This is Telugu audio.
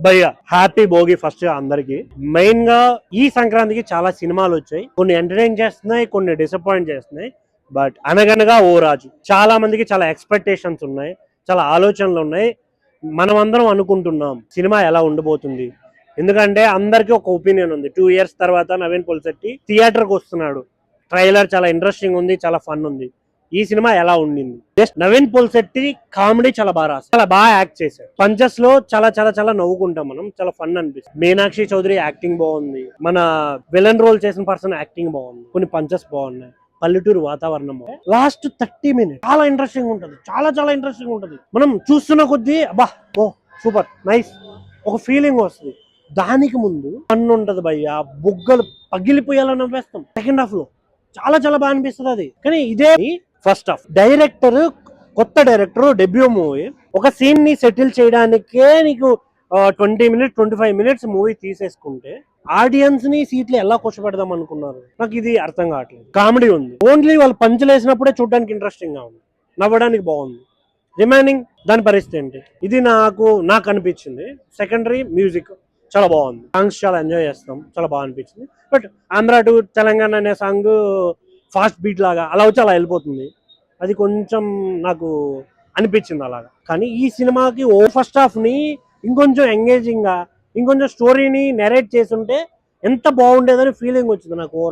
భయ్య హ్యాపీ భోగి ఫస్ట్ అందరికి. మెయిన్ గా ఈ సంక్రాంతికి చాలా సినిమాలు వచ్చాయి. కొన్ని ఎంటర్టైన్ చేస్తున్నాయి, కొన్ని డిసప్పాయింట్ చేస్తున్నాయి. బట్ అనగనగా ఓ రాజు చాలా మందికి చాలా ఎక్స్పెక్టేషన్స్ ఉన్నాయి, చాలా ఆలోచనలు ఉన్నాయి. మనం అందరం అనుకుంటున్నాం సినిమా ఎలా ఉండబోతుంది. ఎందుకంటే అందరికి ఒక ఒపీనియన్ ఉంది. 2 years తర్వాత నవీన్ పొలిశెట్టి థియేటర్కి వస్తున్నాడు. ట్రైలర్ చాలా ఇంట్రెస్టింగ్ ఉంది, చాలా ఫన్ ఉంది. ఈ సినిమా ఎలా ఉండింది? జస్ట్ నవీన్ పొలిశెట్టి కామెడీ చాలా బాగా రాశారు, చాలా బాగా యాక్ట్ చేశారు. పంచెస్ లో చాలా చాలా చాలా నవ్వుకుంటాం మనం, చాలా ఫన్ అనిపిస్తుంది. మీనాక్షి చౌదరి యాక్టింగ్ బాగుంది, మన విలన్ రోల్ చేసిన పర్సన్ యాక్టింగ్ బాగుంది, కొన్ని పంచెస్ బాగున్నాయి, పల్లెటూరు వాతావరణం. లాస్ట్ 30 minutes చాలా ఇంట్రెస్టింగ్ ఉంటుంది, చాలా చాలా ఇంట్రెస్టింగ్ ఉంటుంది. మనం చూస్తున్న కొద్దీ అబ్బా ఓ సూపర్ నైస్ ఒక ఫీలింగ్ వస్తుంది. దానికి ముందు ఫన్ ఉంటది భయ్య, బుగ్గలు పగిలిపోయేలా నవ్వేస్తాం. సెకండ్ హాఫ్ లో చాలా చాలా బాగా అనిపిస్తుంది అది. కానీ ఇదే ఫస్ట్ హాఫ్. డైరెక్టర్, కొత్త డైరెక్టర్, డెబ్యూ మూవీ, ఒక సీన్ ని సెటిల్ చేయడానికే నీకు 20 minutes 25 minutes మూవీ తీసేసుకుంటే ఆడియన్స్ ని సీట్లు ఎలా కూర్చోబెడదాం అనుకున్నారు? నాకు ఇది అర్థం కావట్లేదు. కామెడీ ఉంది, ఓన్లీ వాళ్ళు పంచులు వేసినప్పుడే చూడడానికి ఇంట్రెస్టింగ్ గా ఉంది, నవ్వడానికి బాగుంది. రిమైనింగ్ దాని పరిస్థితి ఏంటి? ఇది నాకు అనిపించింది. సెకండరీ మ్యూజిక్ చాలా బాగుంది, సాంగ్స్ చాలా ఎంజాయ్ చేస్తాం, చాలా బాగా అనిపించింది. బట్ ఆంధ్ర టు తెలంగాణ అనే సాంగ్ ఫాస్ట్ బీట్ లాగా అలా వచ్చి అలా వెళ్ళిపోతుంది. అది కొంచెం నాకు అనిపించింది అలాగా. కానీ ఈ సినిమాకి ఫస్ట్ హాఫ్ ని ఇంకొంచెం ఎంగేజింగ్ గా, ఇంకొంచెం స్టోరీని నెరేట్ చేస్తుంటే ఎంత బాగుండేదని ఫీలింగ్ వచ్చింది నాకు ఓవరాల్.